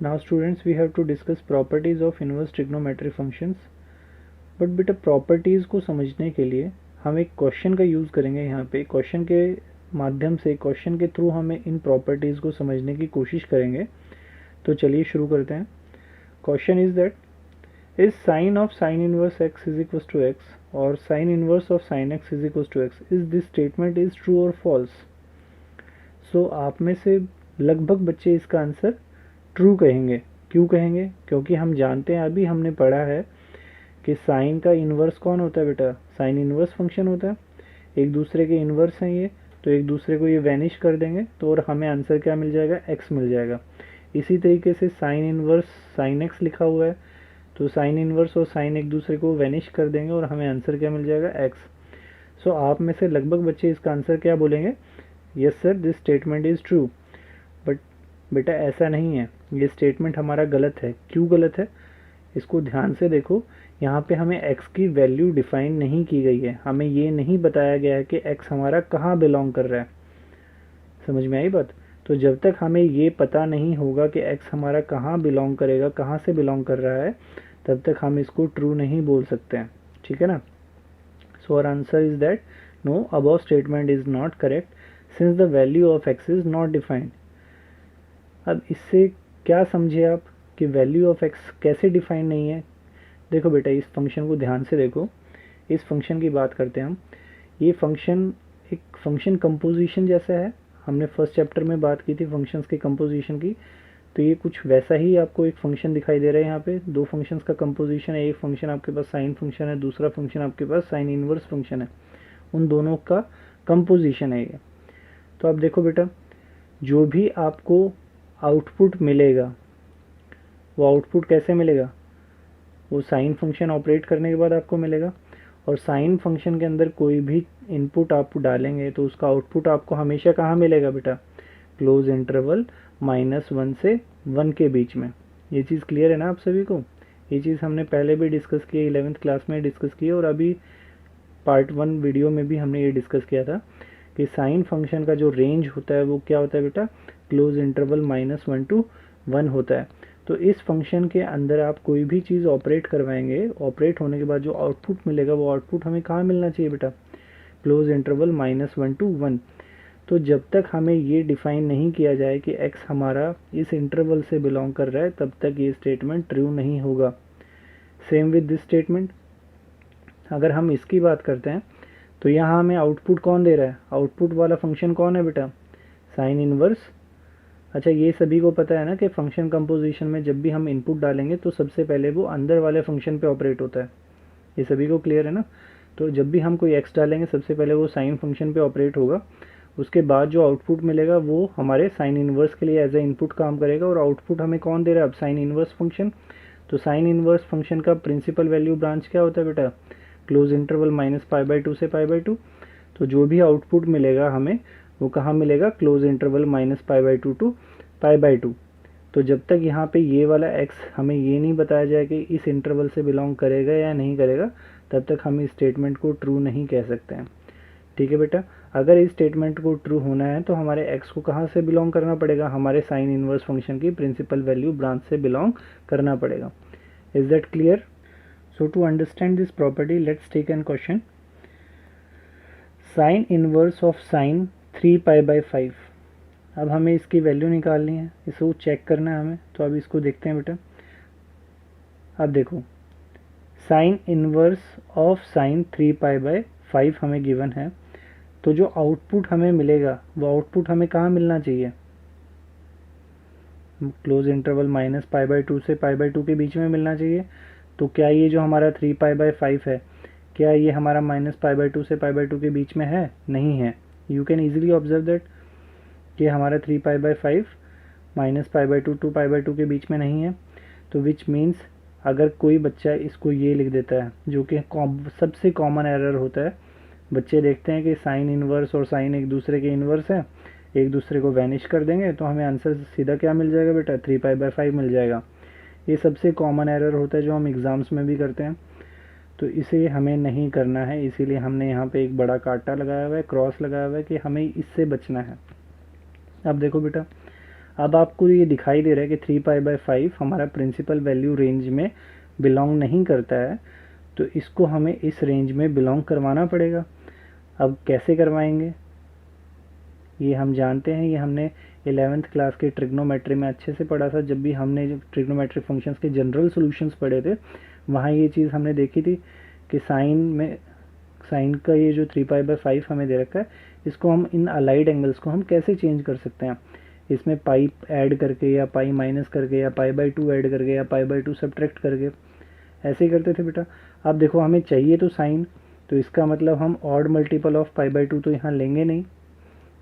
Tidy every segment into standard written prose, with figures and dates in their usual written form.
Now students, we have to discuss properties of inverse trigonometric functions. But बेटा properties को समझने के लिए हम एक क्वेश्चन का यूज़ करेंगे। यहाँ पे क्वेश्चन के माध्यम से, क्वेश्चन के थ्रू हमें इन प्रॉपर्टीज़ को समझने की कोशिश करेंगे। तो चलिए शुरू करते हैं। Question is that is sine of sine inverse X is equal to x और sine inverse of sine x is equal to X, is this statement is true और फॉल्स। सो आप में से लगभग बच्चे इसका आंसर ट्रू कहेंगे। क्यों कहेंगे? क्योंकि हम जानते हैं, अभी हमने पढ़ा है कि साइन का इन्वर्स कौन होता है बेटा? साइन इन्वर्स फंक्शन होता है। एक दूसरे के इन्वर्स हैं ये, तो एक दूसरे को ये वैनिश कर देंगे तो और हमें आंसर क्या मिल जाएगा? एक्स मिल जाएगा। इसी तरीके से साइन इन्वर्स साइन एक्स लिखा हुआ है, तो साइन इन्वर्स और साइन एक दूसरे को वैनिश कर देंगे और हमें आंसर क्या मिल जाएगा? एक्स। सो आप में से लगभग बच्चे इसका आंसर क्या बोलेंगे? Yes sir, this statement is true. But बेटा ऐसा नहीं है, ये स्टेटमेंट हमारा गलत है। क्यों गलत है? इसको ध्यान से देखो। यहाँ पे हमें x की वैल्यू डिफाइन नहीं की गई है। हमें ये नहीं बताया गया है कि x हमारा कहाँ बिलोंग कर रहा है। समझ में आई बात? तो जब तक हमें ये पता नहीं होगा कि x हमारा कहाँ बिलोंग करेगा, कहाँ से बिलोंग कर रहा है, तब तक हम इसको ट्रू नहीं बोल सकते हैं। ठीक है ना? So our answer is that no, above statement is not correct since the value of x is not defined. अब इससे क्या समझे आप कि वैल्यू ऑफ x कैसे डिफाइन नहीं है? देखो बेटा, इस फंक्शन को ध्यान से देखो। इस फंक्शन की बात करते हैं हम। ये फंक्शन एक फंक्शन कंपोजिशन जैसा है। हमने फर्स्ट चैप्टर में बात की थी फंक्शंस के कंपोजिशन की। तो ये कुछ वैसा ही आपको एक फंक्शन दिखाई दे रहा है। यहाँ पे दो फंक्शंस का कंपोजिशन है। एक फंक्शन आपके पास साइन फंक्शन है, दूसरा फंक्शन आपके पास साइन इनवर्स फंक्शन है। उन दोनों का कंपोजिशन है ये। तो आप देखो बेटा, जो भी आपको आउटपुट मिलेगा, वो आउटपुट कैसे मिलेगा? वो साइन फंक्शन ऑपरेट करने के बाद आपको मिलेगा। और साइन फंक्शन के अंदर कोई भी इनपुट आप डालेंगे तो उसका आउटपुट आपको हमेशा कहाँ मिलेगा बेटा? क्लोज इंटरवल -1 से 1 के बीच में। ये चीज़ क्लियर है ना आप सभी को? ये चीज़ हमने पहले भी डिस्कस की है, 11th क्लास में डिस्कस की है, और अभी पार्ट 1 वीडियो में भी हमने ये डिस्कस किया था कि साइन फंक्शन का जो रेंज होता है वो क्या होता है बेटा? क्लोज इंटरवल -1 to 1 होता है। तो इस फंक्शन के अंदर आप कोई भी चीज़ ऑपरेट करवाएंगे, ऑपरेट होने के बाद जो आउटपुट मिलेगा वो आउटपुट हमें कहाँ मिलना चाहिए बेटा? Close interval -1 to 1। तो जब तक हमें ये डिफाइन नहीं किया जाए कि x हमारा इस इंटरवल से बिलोंग कर रहा है, तब तक ये स्टेटमेंट ट्रू नहीं होगा। Same with this statement. अगर हम इसकी बात करते हैं तो यहाँ हमें आउटपुट कौन दे रहा है? आउटपुट वाला फंक्शन कौन है बेटा? Sine inverse. अच्छा, ये सभी को पता है ना कि फंक्शन कंपोजिशन में जब भी हम इनपुट डालेंगे तो सबसे पहले वो अंदर वाले फंक्शन पे ऑपरेट होता है। ये सभी को क्लियर है ना? तो जब भी हम कोई x डालेंगे सबसे पहले वो साइन फंक्शन पे ऑपरेट होगा। उसके बाद जो आउटपुट मिलेगा वो हमारे साइन इनवर्स के लिए एज ए इनपुट काम करेगा। और आउटपुट हमें कौन दे रहा है? अब साइन इनवर्स फंक्शन। तो साइन इनवर्स फंक्शन का प्रिंसिपल वैल्यू ब्रांच क्या होता है बेटा? क्लोज इंटरवल -π/2 से π/2। तो जो भी आउटपुट मिलेगा हमें वो कहाँ मिलेगा? Close interval -π/2 to π/2। तो जब तक यहाँ पे ये वाला x हमें ये नहीं बताया जाए कि इस इंटरवल से बिलोंग करेगा या नहीं करेगा, तब तक हम इस स्टेटमेंट को ट्रू नहीं कह सकते हैं। ठीक है बेटा? अगर इस स्टेटमेंट को ट्रू होना है तो हमारे x को कहाँ से बिलोंग करना पड़ेगा? हमारे साइन इनवर्स फंक्शन की प्रिंसिपल वैल्यू ब्रांच से बिलोंग करना पड़ेगा। Is that clear? So to understand this property, let's take an question. Sine inverse of sine 3π/5। अब हमें इसकी वैल्यू निकालनी है, इसको चेक करना है हमें। तो अब इसको देखते हैं बेटा। अब देखो, साइन इनवर्स ऑफ साइन 3π/5 हमें गिवन है। तो जो आउटपुट हमें मिलेगा वो आउटपुट हमें कहाँ मिलना चाहिए? क्लोज इंटरवल -π/2 से π/2 के बीच में मिलना चाहिए। तो क्या ये जो हमारा 3π/5 है, क्या ये हमारा -π/2 से π/2 के बीच में है? नहीं है। You can easily observe that कि हमारा 3π/5 -π/2 to π/2 के बीच में नहीं है। तो विच मीन्स अगर कोई बच्चा इसको ये लिख देता है, जो कि सबसे कॉमन एरर होता है, बच्चे देखते हैं कि साइन इनवर्स और साइन एक दूसरे के इनवर्स है, एक दूसरे को वैनिश कर देंगे तो हमें आंसर सीधा क्या मिल जाएगा बेटा? 3π/5 मिल जाएगा। ये सबसे कॉमन एरर होता है जो हम एग्ज़ाम्स में भी करते हैं। तो इसे हमें नहीं करना है, इसीलिए हमने यहाँ पे एक बड़ा कांटा लगाया हुआ है, क्रॉस लगाया हुआ है कि हमें इससे बचना है। अब देखो बेटा, अब आपको ये दिखाई दे रहा है कि 3π/5 हमारा प्रिंसिपल वैल्यू रेंज में बिलोंग नहीं करता है, तो इसको हमें इस रेंज में बिलोंग करवाना पड़ेगा। अब कैसे करवाएंगे ये हम जानते हैं, ये हमने 11th क्लास के ट्रिग्नोमेट्री में अच्छे से पढ़ा था। जब भी हमने जो ट्रिग्नोमेट्रिक फंक्शंस के जनरल सॉल्यूशंस पढ़े थे, वहाँ ये चीज़ हमने देखी थी कि साइन का ये जो 3π/5 हमें दे रखा है, इसको हम इन अलाइड एंगल्स को हम कैसे चेंज कर सकते हैं, इसमें पाई ऐड करके या पाई माइनस करके या π/2 ऐड करके या π/2 सब्ट्रैक्ट करके, ऐसे ही करते थे बेटा। अब देखो हमें चाहिए तो साइन, तो इसका मतलब हम ऑड मल्टीपल ऑफ π/2 तो यहाँ लेंगे नहीं,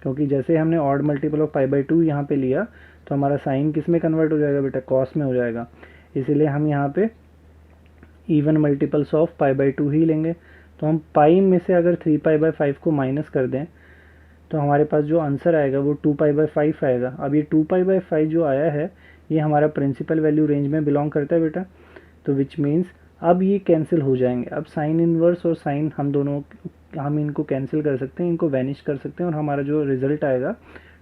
क्योंकि जैसे हमने ऑड मल्टीपल ऑफ π/2 यहाँ पे लिया तो हमारा साइन किस में कन्वर्ट हो जाएगा बेटा, कॉस में हो जाएगा। इसीलिए हम यहाँ पे इवन मल्टीपल्स ऑफ π/2 ही लेंगे। तो हम पाई में से अगर 3π/5 को माइनस कर दें तो हमारे पास जो आंसर आएगा वो 2π/5 आएगा। अब ये 2π/5 जो आया है ये हमारा प्रिंसिपल वैल्यू रेंज में बिलोंग करता है बेटा, तो विच मीन्स अब ये कैंसिल हो जाएंगे। अब साइन इनवर्स और साइन हम इनको कैंसिल कर सकते हैं, इनको वैनिश कर सकते हैं, और हमारा जो रिजल्ट आएगा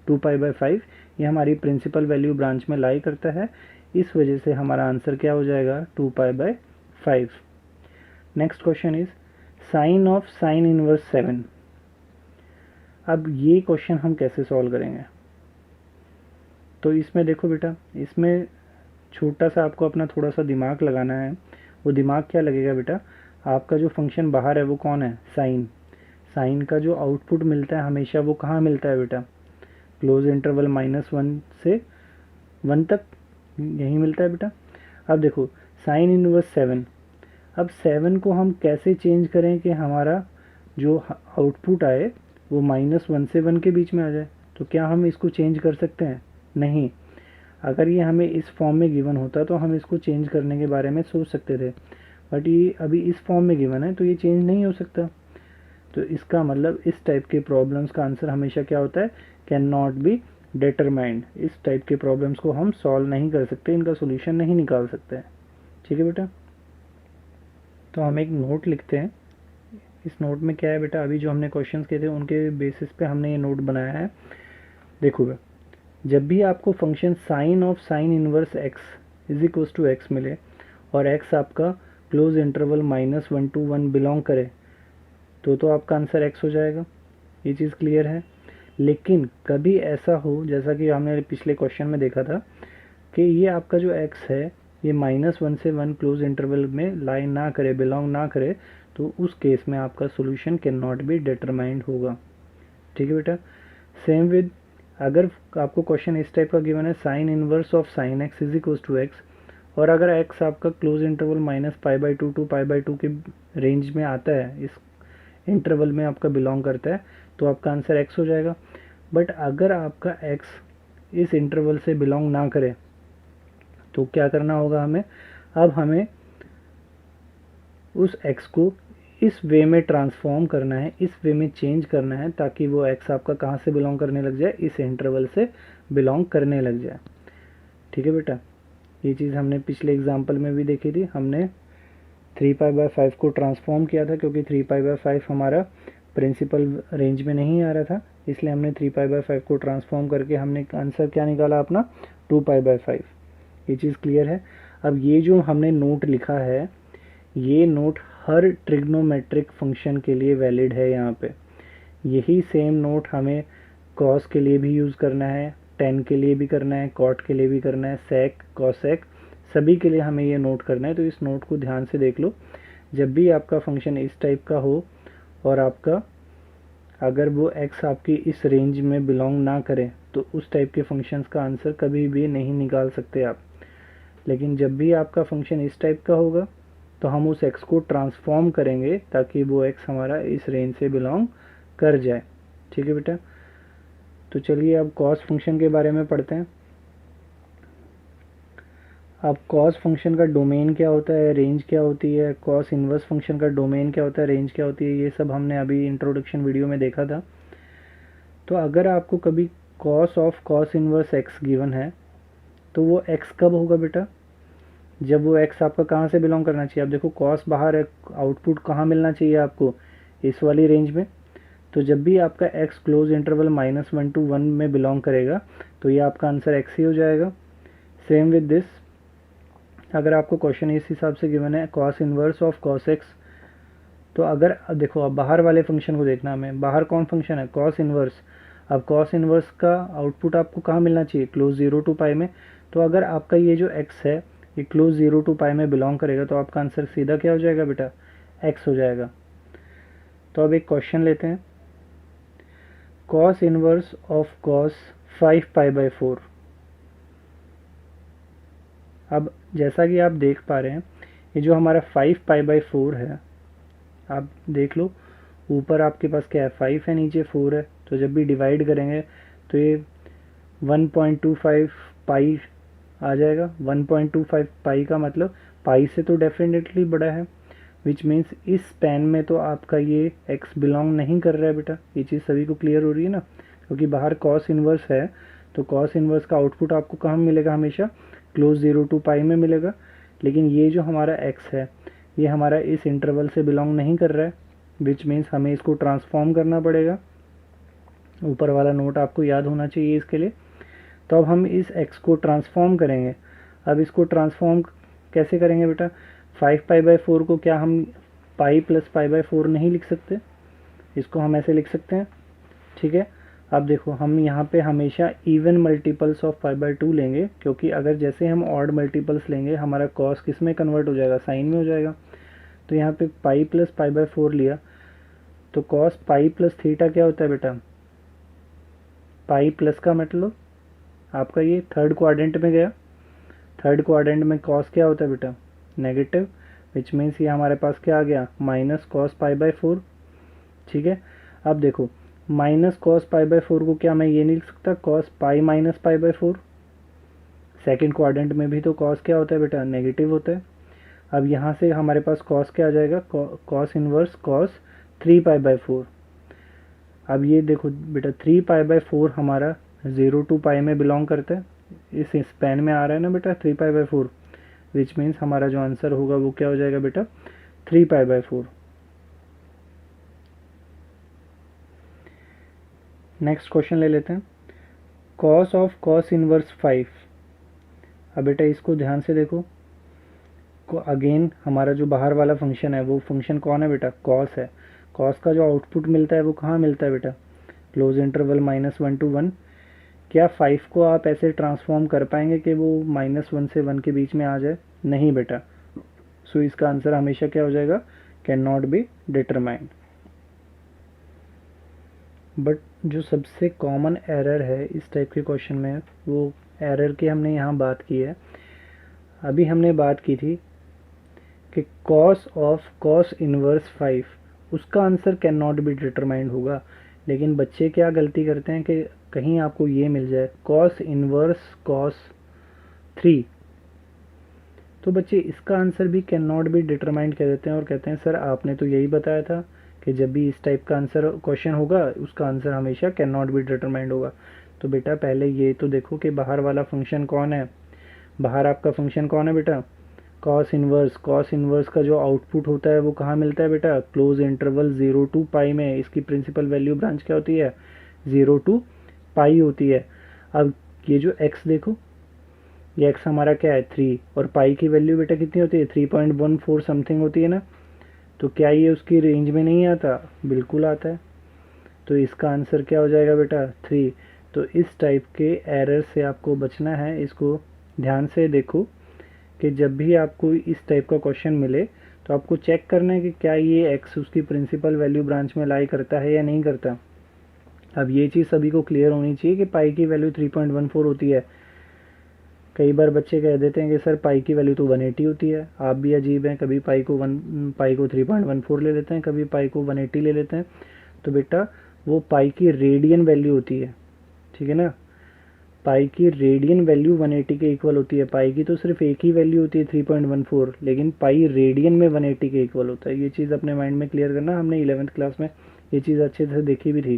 2π/5 ये हमारी प्रिंसिपल वैल्यू ब्रांच में लाई करता है। इस वजह से हमारा आंसर क्या हो जाएगा, 2π/5। Next question is sine of sine inverse 7। अब ये क्वेश्चन हम कैसे सॉल्व करेंगे, तो इसमें देखो बेटा, इसमें छोटा सा आपको अपना थोड़ा सा दिमाग लगाना है। वो दिमाग क्या लगेगा बेटा, आपका जो फंक्शन बाहर है वो कौन है, साइन। साइन का जो आउटपुट मिलता है हमेशा वो कहाँ मिलता है बेटा, क्लोज इंटरवल -1 से 1 तक, यही मिलता है बेटा। अब देखो साइन इनवर्स 7, अब 7 को हम कैसे चेंज करें कि हमारा जो आउटपुट आए वो -1 से 1 के बीच में आ जाए। तो क्या हम इसको चेंज कर सकते हैं, नहीं। अगर ये हमें इस फॉर्म में गिवन होता तो हम इसको चेंज करने के बारे में सोच सकते थे, बट ये अभी इस फॉर्म में गिवन है तो ये चेंज नहीं हो सकता। तो इसका मतलब इस टाइप के प्रॉब्लम्स का आंसर हमेशा क्या होता है, कैन नॉट बी डिटरमाइंड। इस टाइप के प्रॉब्लम्स को हम सॉल्व नहीं कर सकते, इनका सोल्यूशन नहीं निकाल सकते हैं। ठीक है बेटा, तो हम एक नोट लिखते हैं। इस नोट में क्या है बेटा, अभी जो हमने क्वेश्चंस किए थे उनके बेसिस पे हमने ये नोट बनाया है। देखो बेटा, जब भी आपको function sine of sine inverse x is equal to x मिले और x आपका क्लोज इंटरवल -1 to 1 बिलोंग करे तो आपका आंसर x हो जाएगा। ये चीज़ क्लियर है। लेकिन कभी ऐसा हो, जैसा कि हमने पिछले क्वेश्चन में देखा था, कि ये आपका जो x है ये -1 से 1 क्लोज इंटरवल में लाई ना करे, बिलोंग ना करे, तो उस केस में आपका solution can not be determined होगा। ठीक है बेटा। सेम विद, अगर आपको क्वेश्चन इस टाइप का गिवन है, sine inverse of sine x is equal to x, और अगर x आपका क्लोज इंटरवल -π/2 to π/2 के रेंज में आता है, इस इंटरवल में आपका बिलोंग करता है, तो आपका आंसर x हो जाएगा। बट अगर आपका x इस इंटरवल से बिलोंग ना करे तो क्या करना होगा हमें, अब हमें उस x को इस वे में ट्रांसफॉर्म करना है, इस वे में चेंज करना है, ताकि वो x आपका कहाँ से बिलोंग करने लग जाए, इस इंटरवल से बिलोंग करने लग जाए। ठीक है बेटा, ये चीज़ हमने पिछले एग्जाम्पल में भी देखी थी। हमने 3π/5 को ट्रांसफॉर्म किया था, क्योंकि 3π/5 हमारा प्रिंसिपल रेंज में नहीं आ रहा था, इसलिए हमने 3π/5 को ट्रांसफॉर्म करके हमने आंसर क्या निकाला अपना, 2π/5। ये चीज़ क्लियर है। अब ये जो हमने नोट लिखा है, ये नोट हर ट्रिग्नोमेट्रिक फंक्शन के लिए वैलिड है। यहाँ पे यही सेम नोट हमें कॉस के लिए भी यूज़ करना है, टेन के लिए भी करना है, कॉट के लिए भी करना है, सेक कॉसेक सभी के लिए हमें ये नोट करना है। तो इस नोट को ध्यान से देख लो। जब भी आपका फंक्शन इस टाइप का हो और आपका अगर वो x आपकी इस रेंज में बिलोंग ना करे, तो उस टाइप के फंक्शंस का आंसर कभी भी नहीं निकाल सकते आप। लेकिन जब भी आपका फंक्शन इस टाइप का होगा तो हम उस x को ट्रांसफॉर्म करेंगे ताकि वो x हमारा इस रेंज से बिलोंग कर जाए। ठीक है बेटा, तो चलिए अब कॉस फंक्शन के बारे में पढ़ते हैं। अब कॉस फंक्शन का डोमेन क्या होता है, रेंज क्या होती है, कॉस इनवर्स फंक्शन का डोमेन क्या होता है, रेंज क्या होती है, ये सब हमने अभी इंट्रोडक्शन वीडियो में देखा था। तो अगर आपको कभी cos of cos inverse x given है तो वो x कब होगा बेटा, जब वो x आपका कहाँ से बिलोंग करना चाहिए। अब देखो कॉस बाहर है, आउटपुट कहाँ मिलना चाहिए आपको, इस वाली रेंज में। तो जब भी आपका x क्लोज इंटरवल -1 to 1 में बिलोंग करेगा तो ये आपका आंसर एक्स ही हो जाएगा। सेम विद दिस, अगर आपको क्वेश्चन इस हिसाब से गिवन है cos inverse of cos x, तो अगर देखो अब बाहर वाले फंक्शन को देखना हमें, बाहर कौन फंक्शन है, कॉस इनवर्स। अब कॉस इनवर्स का आउटपुट आपको कहाँ मिलना चाहिए, क्लोज 0 टू पाई में। तो अगर आपका ये जो x है ये क्लोज 0 टू पाई में बिलोंग करेगा, तो आपका आंसर सीधा क्या हो जाएगा बेटा, x हो जाएगा। तो अब एक क्वेश्चन लेते हैं, cos inverse of cos 5 pi by 4। अब जैसा कि आप देख पा रहे हैं, ये जो हमारा 5 पाई बाई 4 है, आप देख लो ऊपर आपके पास क्या है, 5 है, नीचे 4 है। तो जब भी डिवाइड करेंगे तो ये 1.25 पाई आ जाएगा। 1.25 पाई का मतलब पाई से तो डेफिनेटली बड़ा है, विच मीन्स इस स्पैन में तो आपका ये x बिलोंग नहीं कर रहा है बेटा। ये चीज़ सभी को क्लियर हो रही है ना, क्योंकि बाहर कॉस इनवर्स है, तो कॉस इनवर्स का आउटपुट आपको कहाँ मिलेगा, हमेशा क्लोज 0 टू पाई में मिलेगा। लेकिन ये जो हमारा x है ये हमारा इस इंटरवल से बिलोंग नहीं कर रहा है, विच मीन्स हमें इसको ट्रांसफॉर्म करना पड़ेगा। ऊपर वाला नोट आपको याद होना चाहिए इसके लिए। तो अब हम इस x को ट्रांसफॉर्म करेंगे। अब इसको ट्रांसफॉर्म कैसे करेंगे बेटा, 5 पाई बाई 4 को क्या हम पाई प्लस पाई बाई 4 नहीं लिख सकते, इसको हम ऐसे लिख सकते हैं, ठीक है। अब देखो हम यहाँ पे हमेशा even multiples of pi by 2 लेंगे, क्योंकि अगर जैसे हम ऑड मल्टीपल्स लेंगे हमारा कॉस किस में कन्वर्ट हो जाएगा, साइन में हो जाएगा। तो यहाँ पे पाई प्लस पाई बाई 4 लिया, तो कॉस पाई प्लस थीटा क्या होता है बेटा, पाई प्लस का मतलब आपका ये थर्ड क्वाड्रेंट में गया। थर्ड क्वाड्रेंट में कॉस क्या होता है बेटा, नेगेटिव, विच मीन्स ये हमारे पास क्या आ गया, माइनस कॉस पाई बाई 4, ठीक है। अब देखो माइनस कॉस पाई बाई 4 को क्या मैं ये नहीं लिख सकता, cos pi minus pi by 4। Second quadrant में भी तो कॉस क्या होता है बेटा, नेगेटिव होता है। अब यहाँ से हमारे पास कॉस क्या आ जाएगा, cos inverse cos 3 pi by 4। अब ये देखो बेटा 3 पाई बाई 4 हमारा 0 टू पाई में बिलोंग करता है, इस स्पैन में आ रहा है ना बेटा 3 पाई बाई 4, विच मीन्स हमारा जो आंसर होगा वो क्या हो जाएगा बेटा, 3 पाई बाई 4। नेक्स्ट क्वेश्चन ले लेते हैं, कॉस ऑफ कॉस इनवर्स 5। अब बेटा इसको ध्यान से देखो, अगेन हमारा जो बाहर वाला फंक्शन है वो फंक्शन कौन है बेटा, कॉस है। कॉस का जो आउटपुट मिलता है वो कहाँ मिलता है बेटा, क्लोज इंटरवल -1 to 1। क्या 5 को आप ऐसे ट्रांसफॉर्म कर पाएंगे कि वो -1 से 1 के बीच में आ जाए, नहीं बेटा। सो इसका आंसर हमेशा क्या हो जाएगा, can not be determined. But जो सबसे कॉमन एरर है इस टाइप के क्वेश्चन में, वो एरर की हमने यहाँ बात की है। अभी हमने बात की थी कि कॉस ऑफ कॉस इनवर्स 5, उसका answer can not be determined होगा। लेकिन बच्चे क्या गलती करते हैं कि कहीं आपको ये मिल जाए कॉस इनवर्स कॉस 3, तो बच्चे इसका आंसर भी कैन नॉट बी डिटरमाइंड कह देते हैं और कहते हैं सर आपने तो यही बताया था कि जब भी इस टाइप का आंसर क्वेश्चन होगा उसका आंसर हमेशा कैन नॉट बी डिटरमाइंड होगा। तो बेटा पहले ये तो देखो कि बाहर वाला फंक्शन कौन है, बाहर आपका फंक्शन कौन है बेटा, कॉस इनवर्स। कॉस इनवर्स का जो आउटपुट होता है वो कहाँ मिलता है बेटा, क्लोज इंटरवल 0 टू पाई में। इसकी प्रिंसिपल वैल्यू ब्रांच क्या होती है, 0 टू पाई होती है। अब ये जो x देखो, ये x हमारा क्या है 3, और पाई की वैल्यू बेटा कितनी होती है, 3.14 समथिंग होती है ना। तो क्या ये उसकी रेंज में नहीं आता, बिल्कुल आता है। तो इसका आंसर क्या हो जाएगा बेटा, 3। तो इस टाइप के एरर से आपको बचना है। इसको ध्यान से देखो कि जब भी आपको इस टाइप का क्वेश्चन मिले तो आपको चेक करना है कि क्या ये x उसकी प्रिंसिपल वैल्यू ब्रांच में लाई करता है या नहीं करता। अब ये चीज़ सभी को क्लियर होनी चाहिए कि पाई की वैल्यू 3.14 होती है। कई बार बच्चे कह देते हैं कि सर पाई की वैल्यू तो 180 होती है। आप भी अजीब हैं, कभी पाई को 3.14 ले लेते हैं, कभी पाई को 180 ले लेते हैं। तो बेटा वो पाई की रेडियन वैल्यू होती है, ठीक है ना। पाई की रेडियन वैल्यू 180 के इक्वल होती है। पाई की तो सिर्फ एक ही वैल्यू होती है 3.14, लेकिन पाई रेडियन में 180 के इक्वल होता है। ये चीज़ अपने माइंड में क्लियर करना, हमने 11th क्लास में ये चीज़ अच्छे से देखी भी थी,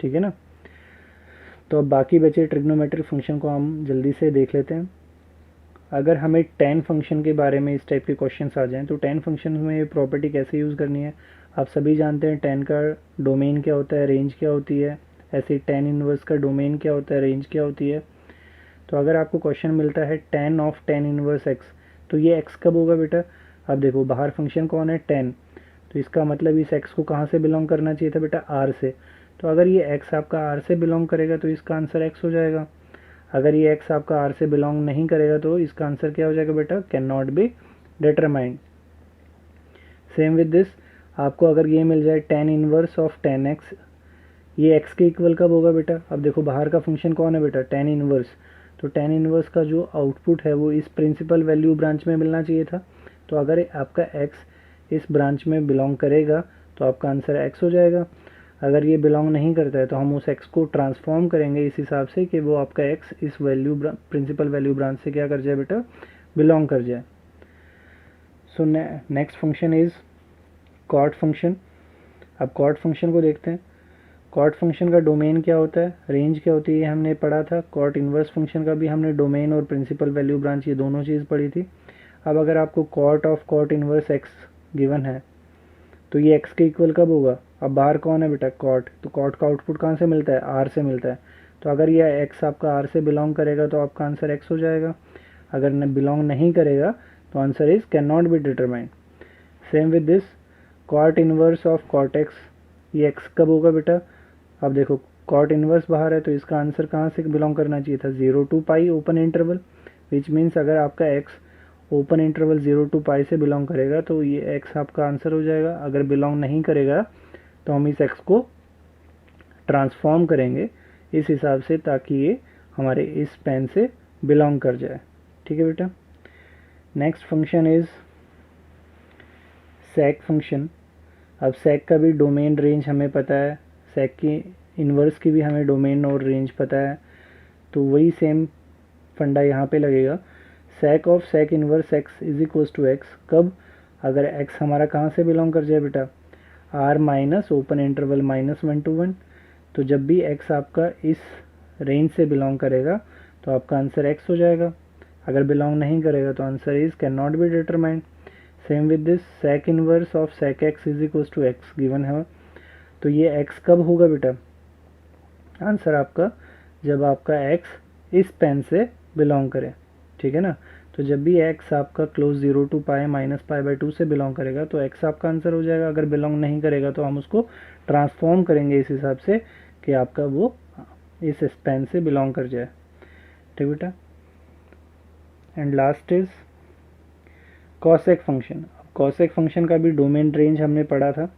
ठीक है ना। तो अब बाकी बचे ट्रिग्नोमेट्रिक फंक्शन को हम जल्दी से देख लेते हैं। अगर हमें tan फंक्शन के बारे में इस टाइप के क्वेश्चंस आ जाएं तो tan फंक्शन में ये प्रॉपर्टी कैसे यूज़ करनी है। आप सभी जानते हैं tan का डोमेन क्या होता है, रेंज क्या होती है, ऐसे ही tan इनवर्स का डोमेन क्या होता है, रेंज क्या होती है। तो अगर आपको क्वेश्चन मिलता है tan of tan inverse x, तो ये x कब होगा बेटा, अब देखो बाहर फंक्शन कौन है, tan, तो इसका मतलब इस x को कहाँ से बिलोंग करना चाहिए था बेटा, r से। तो अगर ये x आपका r से बिलोंग करेगा तो इसका आंसर x हो जाएगा। अगर ये x आपका r से बिलोंग नहीं करेगा तो इसका आंसर क्या हो जाएगा बेटा, can not be determined. Same with this, आपको अगर ये मिल जाए tan inverse of tan x, ये x के इक्वल कब होगा बेटा, अब देखो बाहर का फंक्शन कौन है बेटा, tan इनवर्स, तो tan इनवर्स का जो आउटपुट है वो इस प्रिंसिपल वैल्यू ब्रांच में मिलना चाहिए था। तो अगर आपका x इस ब्रांच में बिलोंग करेगा तो आपका आंसर x हो जाएगा। अगर ये बिलोंग नहीं करता है तो हम उस x को ट्रांसफॉर्म करेंगे इस हिसाब से कि वो आपका x इस वैल्यू प्रिंसिपल वैल्यू ब्रांच से क्या कर जाए बेटा, बिलोंग कर जाए। So next function is cot function. अब कॉट फंक्शन को देखते हैं। कॉट फंक्शन का डोमेन क्या होता है, रेंज क्या होती है, हमने पढ़ा था। कॉट इनवर्स फंक्शन का भी हमने डोमेन और प्रिंसिपल वैल्यू ब्रांच ये दोनों चीज़ पढ़ी थी। अब अगर आपको cot of cot inverse x given है तो ये x के इक्वल कब होगा, अब बाहर कौन है बेटा, कॉट, तो कॉट का आउटपुट कहाँ से मिलता है, r से मिलता है। तो अगर ये x आपका r से बिलोंग करेगा तो आपका आंसर x हो जाएगा। अगर बिलोंग नहीं करेगा तो answer is can not be determined. Same with this, cot inverse of cot x, ये x कब होगा बेटा, अब देखो कॉट इनवर्स बाहर है तो इसका आंसर कहाँ से बिलोंग करना चाहिए था, 0 to pi open interval, which means अगर आपका x ओपन इंटरवल 0 to पाई से बिलोंग करेगा तो ये x आपका आंसर हो जाएगा। अगर बिलोंग नहीं करेगा तो हम इस x को ट्रांसफॉर्म करेंगे इस हिसाब से ताकि ये हमारे इस पेन से बिलोंग कर जाए। ठीक है बेटा। Next function is sec function. अब सेक का भी डोमेन रेंज हमें पता है, सेक की इन्वर्स की भी हमें डोमेन और रेंज पता है, तो वही सेम फंडा यहाँ पे लगेगा। Sec of sec inverse x is equals to x कब, अगर एक्स हमारा कहाँ से बिलोंग कर जाए बेटा, R minus open interval -1 to 1। तो जब भी एक्स आपका इस रेंज से बिलोंग करेगा तो आपका आंसर एक्स हो जाएगा। अगर बिलोंग नहीं करेगा तो answer is can not be determined. Same with this, sec inverse of sec x is equals to x given है, तो ये एक्स कब होगा बेटा, आंसर आपका जब आपका एक्स इस पेन से बिलोंग करे। ठीक है ना। तो जब भी एक्स आपका क्लोज 0 to पाई -π/2 से बिलोंग करेगा तो एक्स आपका आंसर हो जाएगा। अगर बिलोंग नहीं करेगा तो हम उसको ट्रांसफॉर्म करेंगे इस हिसाब से कि आपका वो इस स्पैन से बिलोंग कर जाए। ठीक बेटा। And last is cosec function. Cosec function का भी डोमेन रेंज हमने पढ़ा था,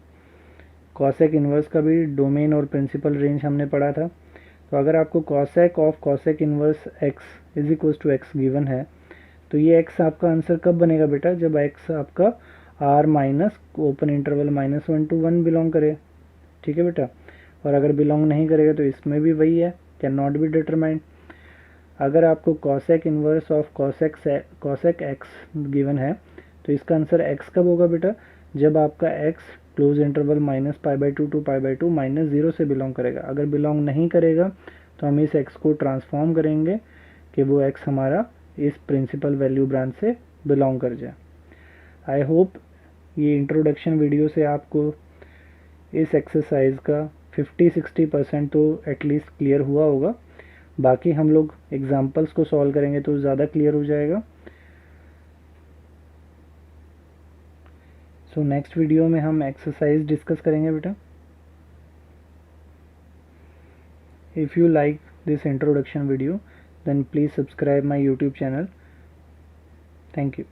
कॉसेक इन्वर्स का भी डोमेन और प्रिंसिपल रेंज हमने पढ़ा था। तो अगर आपको cosec of cosec inverse x is equals to x given है तो ये एक्स आपका आंसर कब बनेगा बेटा, जब एक्स आपका R minus open interval -1 to 1 belong करे। ठीक है बेटा। और अगर बिलोंग नहीं करेगा तो इसमें भी वही है, कैन नॉट बी डिटरमाइंड। अगर आपको cosec inverse of cosec x given है तो इसका आंसर एक्स कब होगा बेटा, जब आपका एक्स क्लोज इंटरवल -π/2 to π/2 -0 से बिलोंग करेगा। अगर बिलोंग नहीं करेगा तो हम इस एक्स को ट्रांसफॉर्म करेंगे कि वो एक्स हमारा इस प्रिंसिपल वैल्यू ब्रांच से बिलोंग कर जाए। आई होप ये इंट्रोडक्शन वीडियो से आपको इस एक्सरसाइज का 50-60% तो एटलीस्ट क्लियर हुआ होगा। बाकी हम लोग एग्जाम्पल्स को सॉल्व करेंगे तो ज़्यादा क्लियर हो जाएगा। सो नेक्स्ट वीडियो में हम एक्सरसाइज डिस्कस करेंगे बेटा। If you like this introduction video then please subscribe my YouTube channel. Thank you.